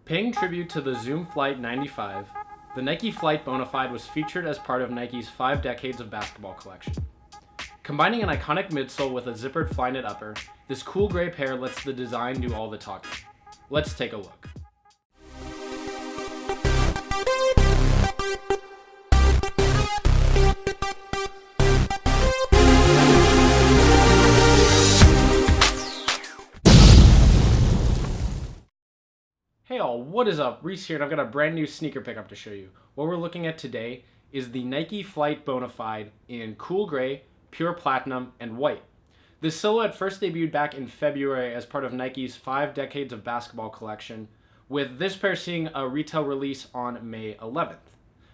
Paying tribute to the Zoom Flight 95, the Nike Flight Bonafide was featured as part of Nike's 5 Decades of Basketball collection. Combining an iconic midsole with a zippered Flyknit upper, this cool gray pair lets the design do all the talking. Let's take a look. Hey all, what is up? Reese here, and I've got a brand new sneaker pickup to show you. What we're looking at today is the Nike Flight Bonafide in cool gray, pure platinum, and white. This silhouette first debuted back in February as part of Nike's 5 Decades of Basketball collection, with this pair seeing a retail release on May 11th.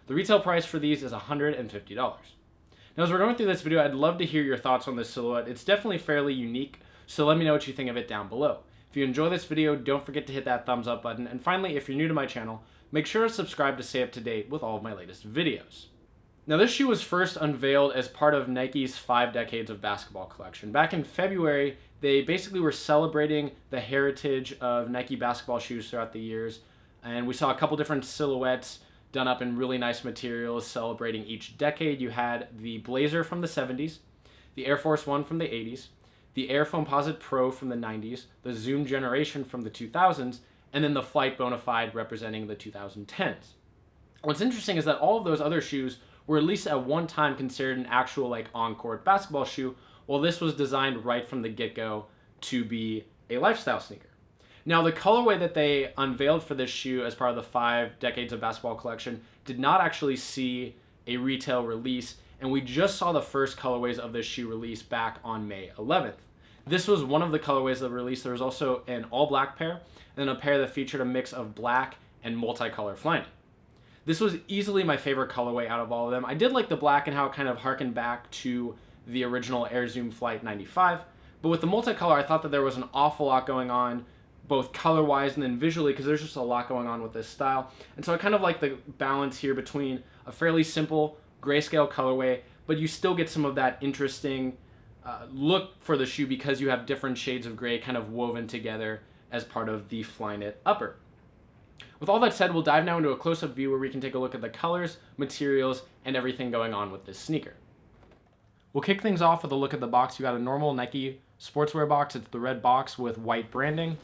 The retail price for these is $150. Now as we're going through this video, I'd love to hear your thoughts on this silhouette. It's definitely fairly unique, so let me know what you think of it down below. If you enjoy this video, don't forget to hit that thumbs up button. And finally, if you're new to my channel, make sure to subscribe to stay up to date with all of my latest videos. Now this shoe was first unveiled as part of Nike's 5 Decades of Basketball collection. Back in February, they basically were celebrating the heritage of Nike basketball shoes throughout the years. And we saw a couple different silhouettes done up in really nice materials celebrating each decade. You had the Blazer from the 70s, the Air Force One from the 80s, the Air Foamposite Pro from the 90s, the Zoom Generation from the 2000s, and then the Flight Bonafide representing the 2010s. What's interesting is that all of those other shoes were at least at one time considered an actual on-court basketball shoe, while this was designed right from the get-go to be a lifestyle sneaker. Now the colorway that they unveiled for this shoe as part of the 5 Decades of Basketball collection did not actually see a retail release, and we just saw the first colorways of this shoe release back on May 11th. This was one of the colorways that released. There was also an all-black pair, and then a pair that featured a mix of black and multicolor Flyknit. This was easily my favorite colorway out of all of them. I did like the black and how it kind of harkened back to the original Air Zoom Flight 95, but with the multicolor, I thought that there was an awful lot going on, both color-wise and then visually, because there's just a lot going on with this style. And so I kind of like the balance here between a fairly simple grayscale colorway, but you still get some of that interesting look for the shoe because you have different shades of gray kind of woven together as part of the Flyknit upper. With all that said, we'll dive now into a close-up view where we can take a look at the colors, materials, and everything going on with this sneaker. We'll kick things off with a look at the box. You got a normal Nike sportswear box. It's the red box with white branding.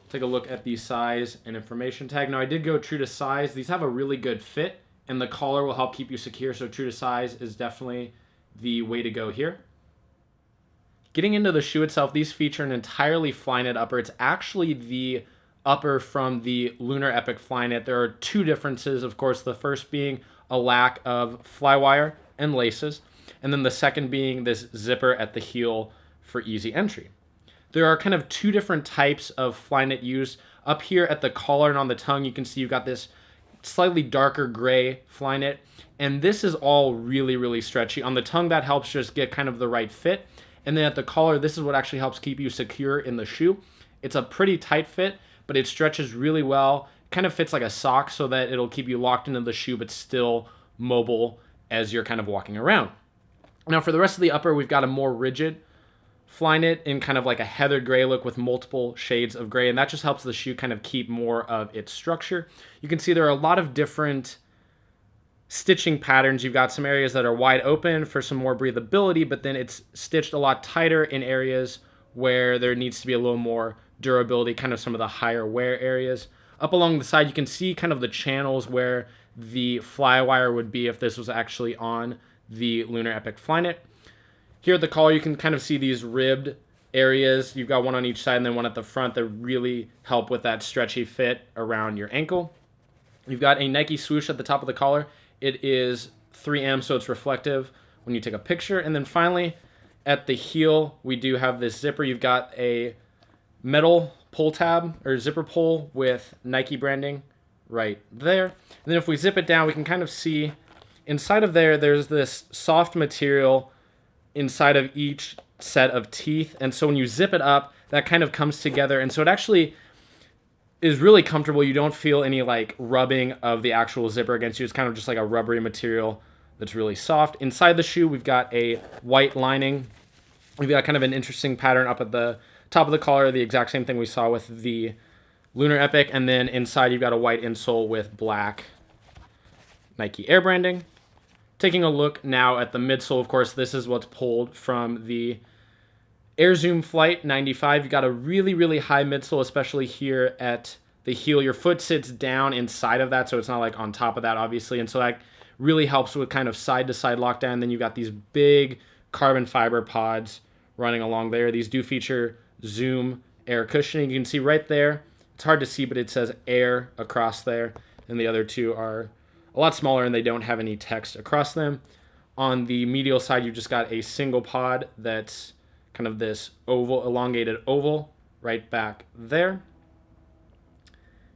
Take a look at the size and information tag. Now I did go true to size. These have a really good fit, and the collar will help keep you secure, so true to size is definitely the way to go here. Getting into the shoe itself, these feature an entirely Flyknit upper. It's actually the upper from the Lunarepic Flyknit. There are two differences, of course, the first being a lack of flywire and laces, and then the second being this zipper at the heel for easy entry. There are kind of two different types of Flyknit used. Up here at the collar and on the tongue, you can see you've got this slightly darker gray Flyknit, and this is all really, really stretchy. On the tongue, that helps just get kind of the right fit, and then at the collar, this is what actually helps keep you secure in the shoe. It's a pretty tight fit, but it stretches really well. It kind of fits like a sock so that it'll keep you locked into the shoe, but still mobile as you're kind of walking around. Now for the rest of the upper, we've got a more rigid Flyknit in kind of like a heather gray look with multiple shades of gray, and that just helps the shoe kind of keep more of its structure. You can see there are a lot of different stitching patterns. You've got some areas that are wide open for some more breathability, but then it's stitched a lot tighter in areas where there needs to be a little more durability, kind of some of the higher wear areas. Up along the side, you can see kind of the channels where the flywire would be if this was actually on the Lunarepic Flyknit. Here at the collar, you can kind of see these ribbed areas. You've got one on each side and then one at the front that really help with that stretchy fit around your ankle. You've got a Nike swoosh at the top of the collar. It is 3M, so it's reflective when you take a picture. And then finally, at the heel, we do have this zipper. You've got a metal pull tab or zipper pull with Nike branding right there. And then if we zip it down, we can kind of see inside of there's this soft material inside of each set of teeth. And so when you zip it up, that kind of comes together. And so it actually is really comfortable. You don't feel any rubbing of the actual zipper against you. It's kind of just like a rubbery material that's really soft. Inside the shoe, we've got a white lining. We've got kind of an interesting pattern up at the top of the collar, the exact same thing we saw with the Lunarepic, and then inside you've got a white insole with black Nike Air branding. Taking a look now at the midsole, of course, this is what's pulled from the Air Zoom Flight 95. You've got a really, really high midsole, especially here at the heel. Your foot sits down inside of that, so it's not like on top of that, obviously, and so that really helps with kind of side-to-side lockdown. And then you've got these big carbon fiber pods running along there. These do feature Zoom air cushioning. You can see right there, it's hard to see, but it says Air across there, and the other two are a lot smaller and they don't have any text across them. On the medial side, you've just got a single pod that's kind of this oval, elongated oval right back there.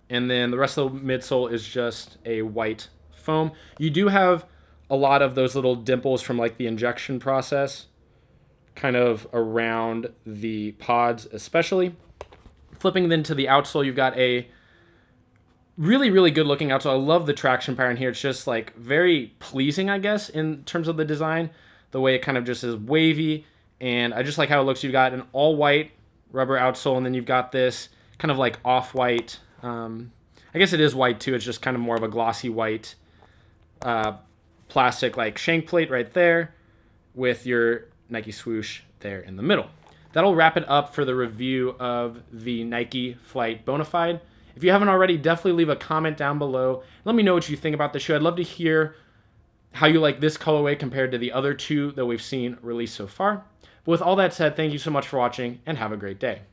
And then the rest of the midsole is just a white foam. You do have a lot of those little dimples from like the injection process kind of around the pods especially. Flipping then to the outsole, you've got a really, really good looking outsole. I love the traction pattern here. It's just like very pleasing, I guess, in terms of the design. The way it kind of just is wavy, and I just like how it looks. You've got an all white rubber outsole, and then you've got this kind of like off-white, I guess it is white too, it's just kind of more of a glossy white plastic like shank plate right there with your Nike swoosh there in the middle. That'll wrap it up for the review of the Nike Flight Bonafide. If you haven't already, definitely leave a comment down below. Let me know what you think about the shoe. I'd love to hear how you like this colorway compared to the other two that we've seen released so far. But with all that said, thank you so much for watching and have a great day.